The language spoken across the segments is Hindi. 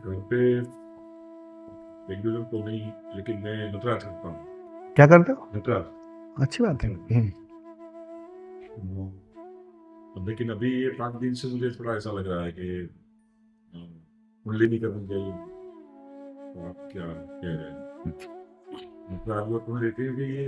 घर पे रेगुलर तो नहीं, लेकिन मैं नटराज करता हूँ। क्या करते हो? नटराज। अच्छी बात है। लेकिन अभी ये 5 दिन से मुझे थोड़ा ऐसा लग रहा है कि कुंडलिनी करनी चाहिए। तो आप क्या कह रहे हैं? नटराज वो तुम्हें देती है कि ये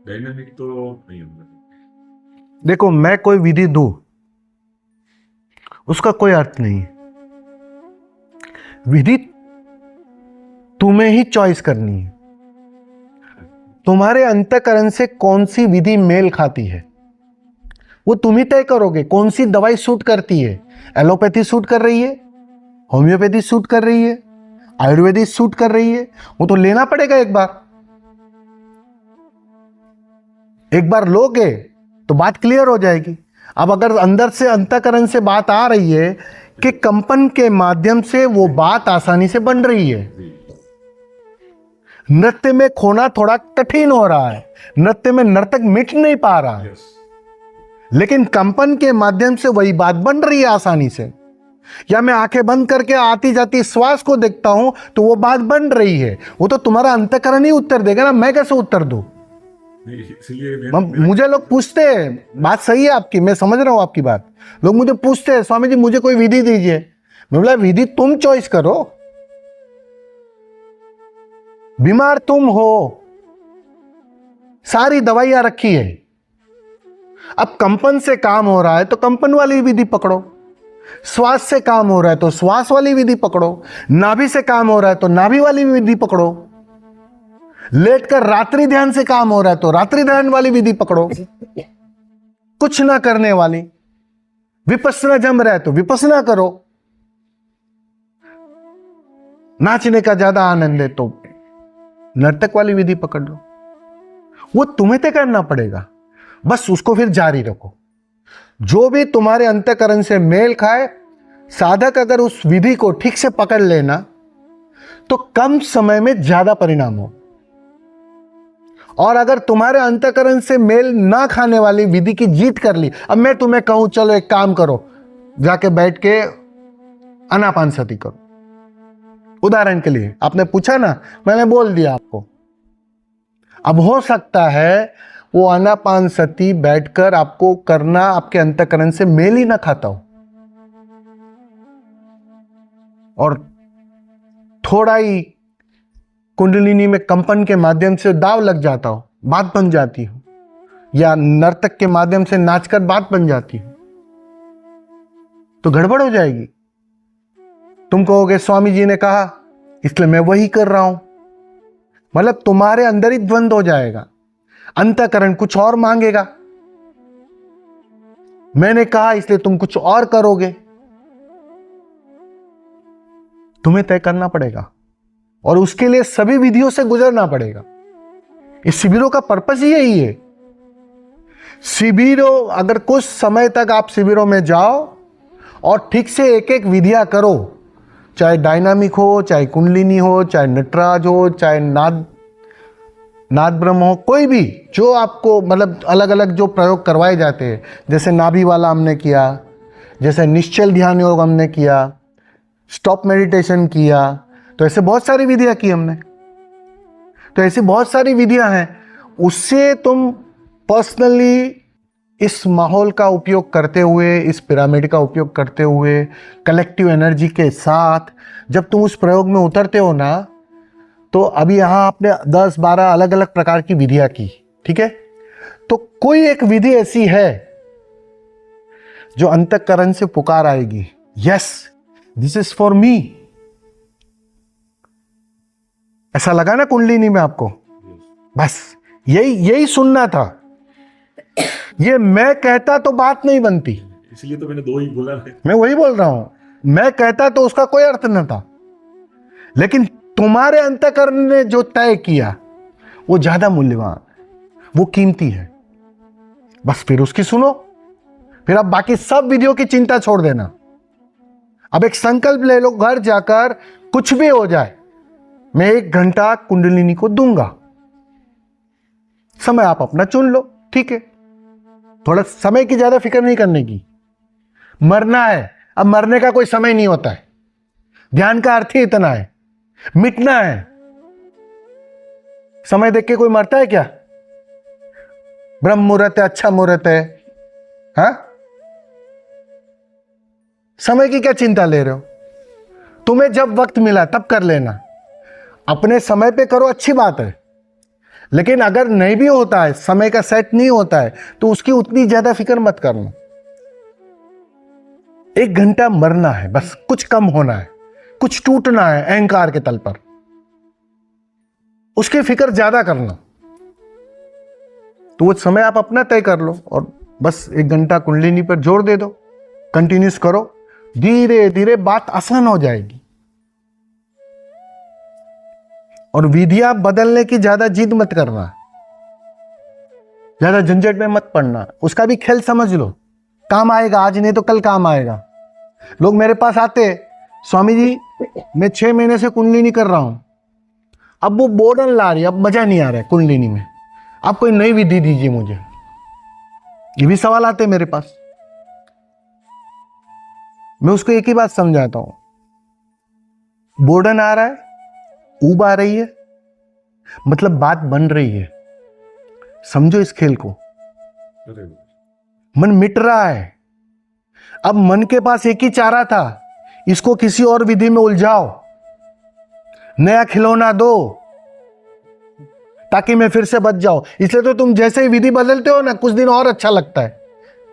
डायनामिक तो नहीं होगा। देखो, मैं कोई विधि दूं उसका कोई अर्थ नहीं है। विधि तुम्हें ही चॉइस करनी है। तुम्हारे अंतःकरण से कौन सी विधि मेल खाती है वो तुम ही तय करोगे। कौन सी दवाई सूट करती है? एलोपैथी सूट कर रही है, होम्योपैथी सूट कर रही है, आयुर्वेदिक सूट कर रही है, वो तो लेना पड़ेगा। एक बार लोगे तो बात क्लियर हो जाएगी। अब अगर अंदर से अंतःकरण से बात आ रही है कि कंपन के माध्यम से वो बात आसानी से बन रही है। नृत्य में खोना थोड़ा कठिन हो रहा है, नृत्य में नर्तक मिट नहीं पा रहा है, लेकिन कंपन के माध्यम से वही बात बन रही है आसानी से। या मैं आंखें बंद करके आती जाती श्वास को देखता हूं तो वो बात बन रही है। वो तो तुम्हारा अंतःकरण ही उत्तर देगा ना, मैं कैसे उत्तर दूं? मुझे लोग पूछते हैं, बात सही है आपकी, मैं समझ रहा हूं आपकी बात। लोग मुझे पूछते हैं, स्वामी जी मुझे कोई विधि दीजिए। मैं बोला, विधि तुम चॉइस करो। बीमार तुम हो, सारी दवाइयां रखी है। अब कंपन से काम हो रहा है तो कंपन वाली विधि पकड़ो, श्वास से काम हो रहा है तो श्वास वाली विधि पकड़ो, नाभि से काम हो रहा है तो नाभि वाली विधि पकड़ो, लेटकर रात्रि ध्यान से काम हो रहा है तो रात्रि ध्यान वाली विधि पकड़ो, कुछ ना करने वाली विपस्सना जम रहा है तो विपस्सना करो, नाचने का ज्यादा आनंद है तो नर्तक वाली विधि पकड़ लो। वो तुम्हें तय करना पड़ेगा, बस उसको फिर जारी रखो। जो भी तुम्हारे अंतःकरण से मेल खाए, साधक अगर उस विधि को ठीक से पकड़ लेना तो कम समय में ज्यादा परिणाम हो। और अगर तुम्हारे अंतःकरण से मेल ना खाने वाली विधि की जीत कर ली, अब मैं तुम्हें कहूं चलो एक काम करो, जाके बैठ के आनापानसती करो। उदाहरण के लिए आपने पूछा ना, मैंने बोल दिया आपको। अब हो सकता है वो आनापानसती बैठकर आपको करना आपके अंतःकरण से मेल ही ना खाता हो, और थोड़ा ही कुंडलिनी में कंपन के माध्यम से दाव लग जाता हो, बात बन जाती हो, या नर्तक के माध्यम से नाचकर बात बन जाती हो, तो गड़बड़ हो जाएगी। तुम कहोगे स्वामी जी ने कहा इसलिए मैं वही कर रहा हूं, मतलब तुम्हारे अंदर ही द्वंद्व हो जाएगा। अंतःकरण कुछ और मांगेगा, मैंने कहा इसलिए तुम कुछ और करोगे। तुम्हें तय करना पड़ेगा और उसके लिए सभी विधियों से गुजरना पड़ेगा। इस शिविरों का पर्पस ही यही है। शिविरों, अगर कुछ समय तक आप शिविरों में जाओ और ठीक से एक एक विधियां करो, चाहे डायनामिक हो, चाहे कुंडलिनी हो, चाहे नटराज हो, चाहे नाद ब्रह्म हो, कोई भी जो आपको मतलब अलग अलग जो प्रयोग करवाए जाते हैं, जैसे नाभि वाला हमने किया, जैसे निश्चल ध्यान योग हमने किया, स्टॉप मेडिटेशन किया, तो ऐसे बहुत सारी विधियां की हमने। तो ऐसी बहुत सारी विधियां हैं, उससे तुम पर्सनली इस माहौल का उपयोग करते हुए, इस पिरामिड का उपयोग करते हुए, कलेक्टिव एनर्जी के साथ जब तुम उस प्रयोग में उतरते हो ना, तो अभी यहां आपने 10-12 अलग अलग प्रकार की विधियां की, ठीक है? तो कोई एक विधि ऐसी है जो अंतःकरण से पुकार आएगी, yes this is for me. ऐसा लगा ना कुंडलिनी में आपको? बस यही सुनना था। ये मैं कहता तो बात नहीं बनती, इसलिए तो मैंने 2 ही बोला है। मैं वही बोल रहा हूं, मैं कहता तो उसका कोई अर्थ न था, लेकिन तुम्हारे अंतःकरण ने जो तय किया वो ज्यादा मूल्यवान, वो कीमती है। बस फिर उसकी सुनो, फिर अब बाकी सब विधियों की चिंता छोड़ देना। अब एक संकल्प ले लो, घर जाकर कुछ भी हो जाए मैं 1 घंटा कुंडलिनी को दूंगा। समय आप अपना चुन लो, ठीक है? थोड़ा समय की ज्यादा फिक्र नहीं करने की। मरना है, अब मरने का कोई समय नहीं होता है, ध्यान का अर्थ ही इतना है, मिटना है। समय देख के कोई मरता है क्या? ब्रह्म मुहूर्त है, अच्छा मुहूर्त है, हाँ? समय की क्या चिंता ले रहे हो? तुम्हें जब वक्त मिला तब कर लेना, अपने समय पे करो, अच्छी बात है। लेकिन अगर नहीं भी होता है, समय का सेट नहीं होता है, तो उसकी उतनी ज्यादा फिक्र मत करना। 1 घंटा मरना है बस, कुछ कम होना है, कुछ टूटना है अहंकार के तल पर, उसकी फिक्र ज्यादा करना। तो वो समय आप अपना तय कर लो और बस 1 घंटा कुंडलिनी पर जोर दे दो, कंटिन्यूस करो, धीरे धीरे बात आसान हो जाएगी। और विधियां बदलने की ज्यादा जिद मत करना, ज्यादा झंझट में मत पड़ना, उसका भी खेल समझ लो, काम आएगा, आज नहीं तो कल काम आएगा। लोग मेरे पास आते, स्वामी जी मैं 6 महीने से कुंडलिनी कर रहा हूं, अब वो बोर्डन ला रही है, अब मजा नहीं आ रहा है कुंडलिनी में, आप कोई नई विधि दीजिए मुझे। ये भी सवाल आते मेरे पास। मैं उसको एक ही बात समझाता हूं, बोर्डन आ रहा है, ऊब आ रही है, मतलब बात बन रही है। समझो इस खेल को। अरे मन मिट रहा है, अब मन के पास एक ही चारा था, इसको किसी और विधि में उलझाओ, नया खिलौना दो ताकि मैं फिर से बच जाऊं। इसलिए तो तुम जैसे ही विधि बदलते हो ना, कुछ दिन और अच्छा लगता है,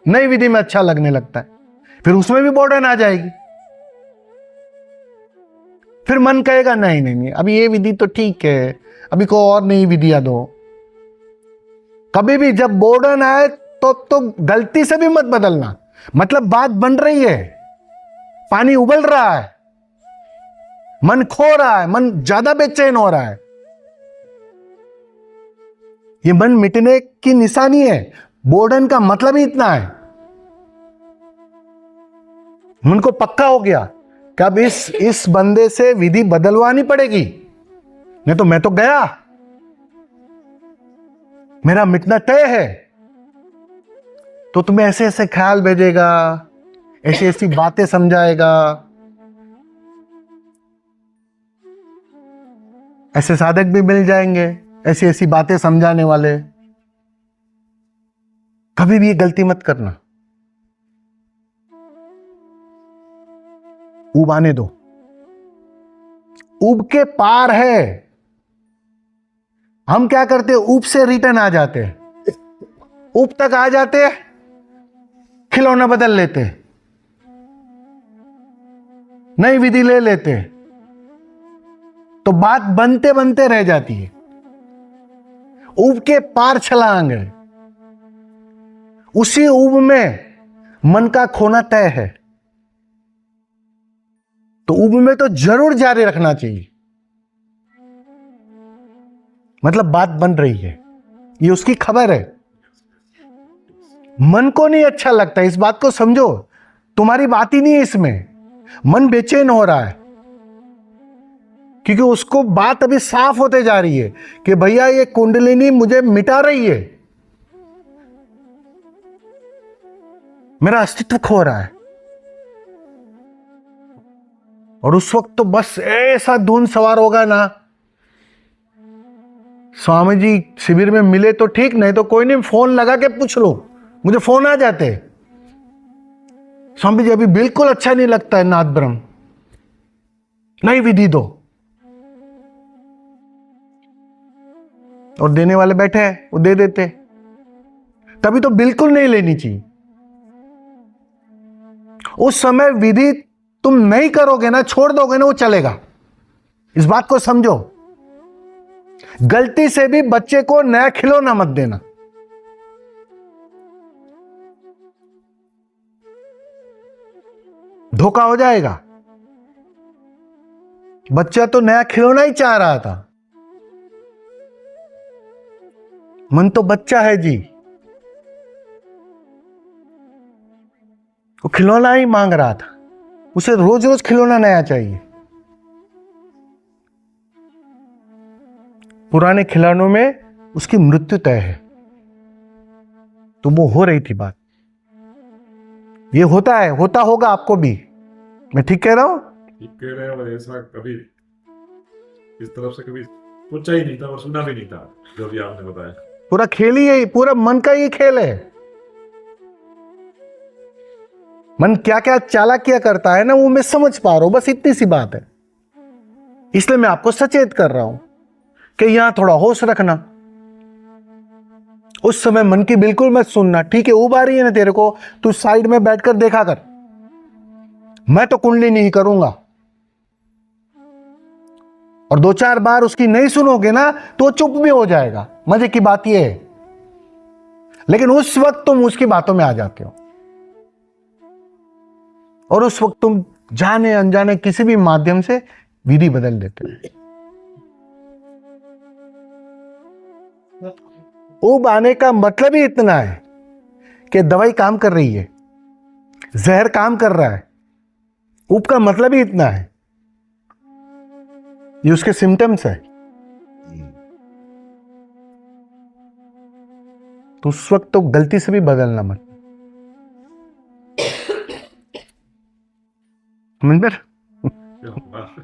नई विधि में अच्छा लगने लगता है, फिर उसमें भी बोर्डन आ जाएगी। फिर मन कहेगा नहीं नहीं नहीं, अभी ये विधि तो ठीक है, अभी को और नई विधियां दो। कभी भी जब बोर्डन आए तो गलती से भी मत बदलना, मतलब बात बन रही है, पानी उबल रहा है, मन खो रहा है, मन ज्यादा बेचैन हो रहा है, ये मन मिटने की निशानी है। बोर्डन का मतलब ही इतना है, मन को पक्का हो गया कि अब इस बंदे से विधि बदलवानी पड़ेगी, नहीं तो मैं तो गया, मेरा मिटना तय है। तो तुम्हें ऐसे ऐसे ख्याल भेजेगा, ऐसी ऐसी बातें समझाएगा, ऐसे साधक भी मिल जाएंगे ऐसी ऐसी बातें समझाने वाले। कभी भी ये गलती मत करना, ऊब आने दो, ऊब के पार है। हम क्या करते, ऊब से रिटर्न आ जाते, ऊब तक आ जाते, खिलौना बदल लेते, नई विधि ले लेते, तो बात बनते बनते रह जाती है। ऊब के पार छलांग है, उसी ऊब में मन का खोना तय है, तो ऊब में तो जरूर जारी रखना चाहिए, मतलब बात बन रही है, ये उसकी खबर है। मन को नहीं अच्छा लगता, इस बात को समझो, तुम्हारी बात ही नहीं है इसमें, मन बेचैन हो रहा है क्योंकि उसको बात अभी साफ होते जा रही है कि भैया ये कुंडलिनी मुझे मिटा रही है, मेरा अस्तित्व खो रहा है। और उस वक्त तो बस ऐसा धुंध सवार होगा ना, स्वामी जी शिविर में मिले तो ठीक, नहीं तो कोई नहीं, फोन लगा के पूछ लो, मुझे फोन आ जाते, स्वामी जी अभी बिल्कुल अच्छा नहीं लगता है नाथ ब्रह्म, नई विधि दो। और देने वाले बैठे हैं, वो दे देते, तभी तो बिल्कुल नहीं लेनी चाहिए। उस समय विधि तुम नहीं करोगे ना, छोड़ दोगे ना, वो चलेगा, इस बात को समझो। गलती से भी बच्चे को नया खिलौना मत देना, धोखा हो जाएगा। बच्चा तो नया खिलौना ही चाह रहा था, मन तो बच्चा है जी, वो खिलौना ही मांग रहा था, उसे रोज रोज खिलौना नया चाहिए। पुराने खिलौनों में उसकी मृत्यु तय है, तो वो हो रही थी बात। ये होता है, होता होगा आपको भी, मैं ठीक कह रहा हूं? कह रहे और ऐसा कभी इस तरफ से कभी सोचा ही नहीं था और सुना भी नहीं था जो भी आपने बताया। पूरा खेल ही यही, पूरा मन का ही खेल है। मन क्या क्या चालाकियां करता है ना, वो मैं समझ पा रहा हूं, बस इतनी सी बात है। इसलिए मैं आपको सचेत कर रहा हूं कि यहां थोड़ा होश रखना। उस समय मन की बिल्कुल मत सुनना, ठीक है, ऊब आ रही है ना तेरे को, तू साइड में बैठकर देखा कर, मैं तो कुंडली नहीं करूंगा। और 2-4 बार उसकी नहीं सुनोगे ना तो चुप भी हो जाएगा। मजे की बात यह है, लेकिन उस वक्त तुम उसकी बातों में आ जाते हो और उस वक्त तुम जाने अनजाने किसी भी माध्यम से विधि बदल देते हो। ऊब आने का मतलब ही इतना है कि दवाई काम कर रही है, जहर काम कर रहा है। ऊब का मतलब ही इतना है, ये उसके सिम्टम्स है। तो उस वक्त तो गलती से भी बदलना मत। समझ में? क्या बात है।